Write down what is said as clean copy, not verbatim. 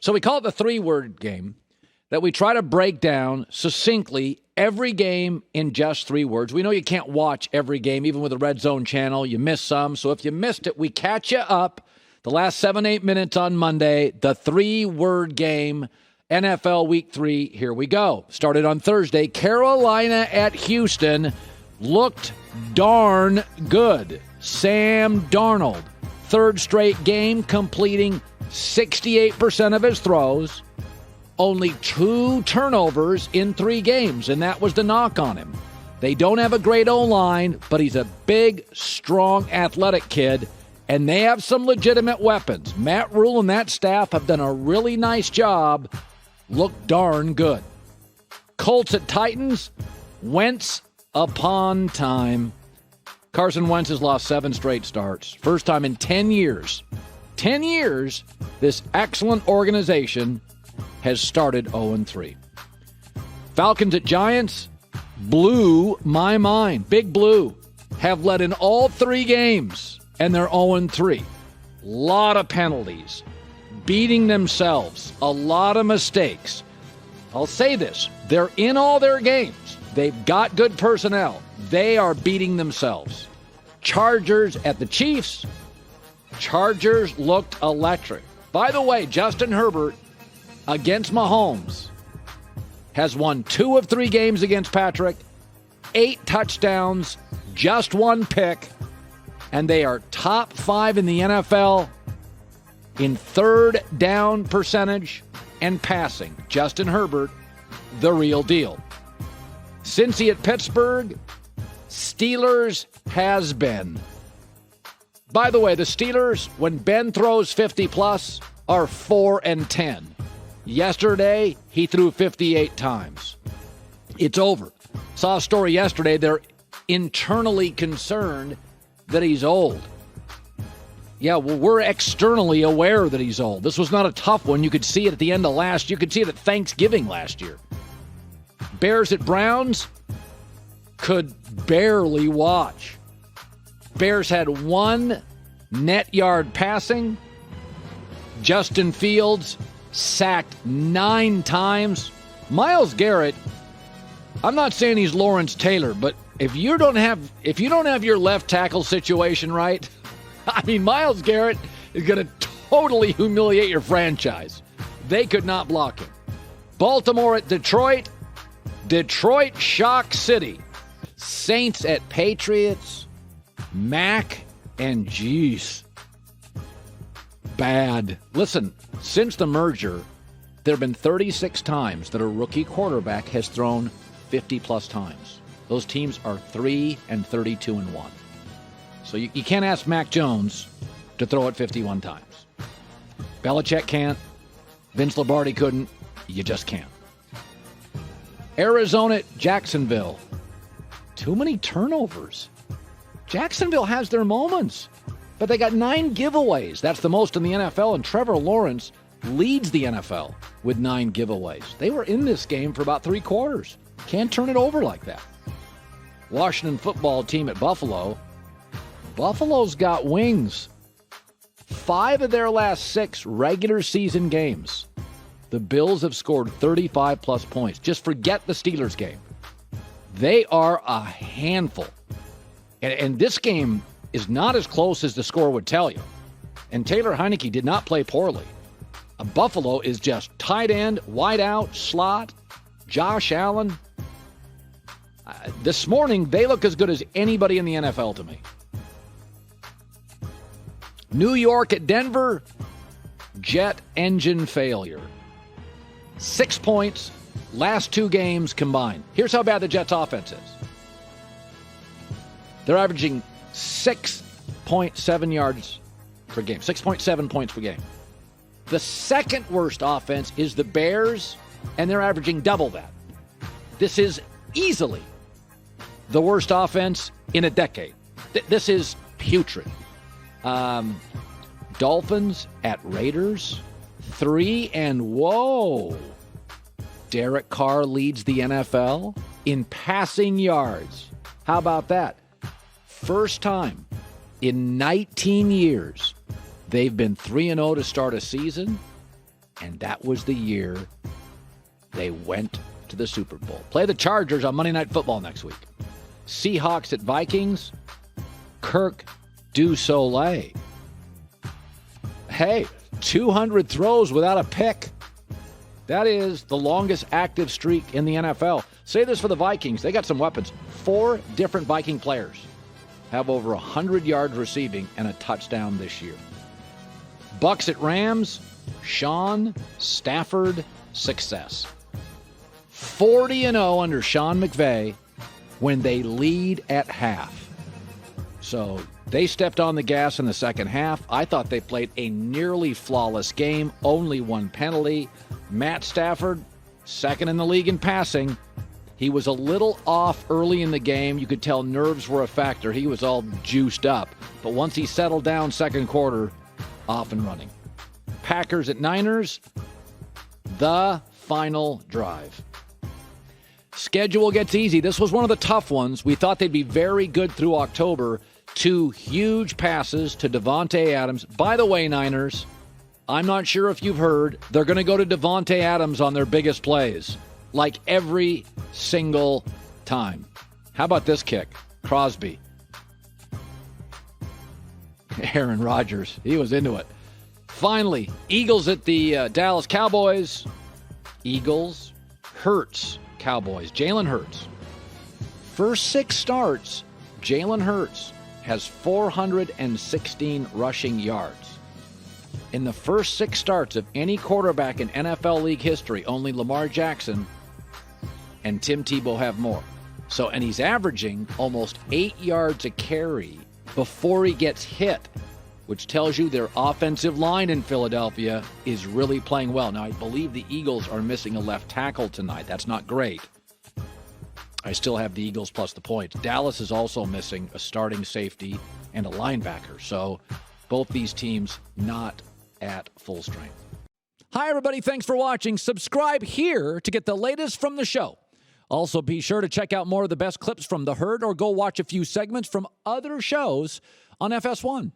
So we call it the three-word game, that we try to break down succinctly every game in just 3 words. We know you can't watch every game, even with the Red Zone channel. You miss some. So if you missed it, we catch you up. The last 7-8 minutes on Monday, the three-word game, NFL Week 3. Here we go. Started on Thursday. Carolina at Houston looked darn good. Sam Darnold, third straight game, completing 68% of his throws. Only 2 turnovers in 3 games, and that was the knock on him. They don't have a great O-line, but he's a big, strong, athletic kid, and they have some legitimate weapons. Matt Rule and that staff have done a really nice job. Look darn good. Colts at Titans, Wentz upon time. Carson Wentz has lost 7 straight starts. First time in 10 years. 10 years, this excellent organization has started 0-3. Falcons at Giants blew my mind. Big Blue have led in all 3 games, and they're 0-3. Lot of penalties. Beating themselves. A lot of mistakes. I'll say this. They're in all their games. They've got good personnel. They are beating themselves. Chargers at the Chiefs. Chargers looked electric. By the way, Justin Herbert against Mahomes has won 2 of 3 games against Patrick, 8 touchdowns, just 1 pick, and they are top 5 in the NFL in third down percentage and passing. Justin Herbert, the real deal. Cincy at Pittsburgh, Steelers has been. By the way, the Steelers, when Ben throws 50-plus, are 4-10. Yesterday, he threw 58 times. It's over. Saw a story yesterday. They're internally concerned that he's old. Yeah, well, we're externally aware that he's old. This was not a tough one. You could see it at the end of last year. You could see it at Thanksgiving last year. Bears at Browns, could barely watch. Bears had 1 net yard passing. Justin Fields sacked 9 times. Myles Garrett, I'm not saying he's Lawrence Taylor, but if you don't have your left tackle situation right, I mean, Myles Garrett is going to totally humiliate your franchise. They could not block him. Baltimore at Detroit. Detroit shock city. Saints at Patriots. Mac and geez. Bad. Listen, since the merger, there have been 36 times that a rookie quarterback has thrown 50-plus times. Those teams are 3-32-1. So you can't ask Mac Jones to throw it 51 times. Belichick can't. Vince Lombardi couldn't. You just can't. Arizona at Jacksonville. Too many turnovers. Jacksonville has their moments, but they got 9 giveaways. That's the most in the NFL, and Trevor Lawrence leads the NFL with 9 giveaways. They were in this game for about 3 quarters. Can't turn it over like that. Washington football team at Buffalo. Buffalo's got wings. 5 of their last 6 regular season games, the Bills have scored 35-plus points. Just forget the Steelers game. They are a handful. And this game is not as close as the score would tell you. And Taylor Heineke did not play poorly. Buffalo is just tight end, wide out, slot, Josh Allen. This morning, they look as good as anybody in the NFL to me. New York at Denver, jet engine failure. 6 points, last 2 games combined. Here's how bad the Jets' offense is. They're averaging 6.7 yards per game, 6.7 points per game. The second worst offense is the Bears, and they're averaging double that. This is easily the worst offense in a decade. This is putrid. Dolphins at Raiders, 3 and whoa. Derek Carr leads the NFL in passing yards. How about that? First time in 19 years, they've been 3-0 to start a season. And that was the year they went to the Super Bowl. Play the Chargers on Monday Night Football next week. Seahawks at Vikings. Kirk du Soleil. Hey, 200 throws without a pick. That is the longest active streak in the NFL. Say this for the Vikings. They got some weapons. 4 different Viking players have over 100 yards receiving and a touchdown this year. Bucks at Rams. Sean Stafford success. 40-0 under Sean McVay when they lead at half. So they stepped on the gas in the second half. I thought they played a nearly flawless game, only 1 penalty. Matt Stafford, second in the league in passing. He was a little off early in the game. You could tell nerves were a factor. He was all juiced up. But once he settled down second quarter, off and running. Packers at Niners, the final drive. Schedule gets easy. This was one of the tough ones. We thought they'd be very good through October. 2 huge passes to Davante Adams. By the way, Niners, I'm not sure if you've heard, they're going to go to Davante Adams on their biggest plays, like every single time. How about this kick? Crosby. Aaron Rodgers, he was into it. Finally, Eagles at the Dallas Cowboys. Eagles, Hurts, Cowboys. Jalen Hurts. First 6 starts, Jalen Hurts has 416 rushing yards. In the first 6 starts of any quarterback in NFL league history, only Lamar Jackson and Tim Tebow have more. So, and he's averaging almost 8 yards a carry before he gets hit, which tells you their offensive line in Philadelphia is really playing well. Now, I believe the Eagles are missing a left tackle tonight. That's not great. I still have the Eagles plus the points. Dallas is also missing a starting safety and a linebacker. So both these teams not at full strength. Hi, everybody. Thanks for watching. Subscribe here to get the latest from the show. Also, be sure to check out more of the best clips from The Herd or go watch a few segments from other shows on FS1.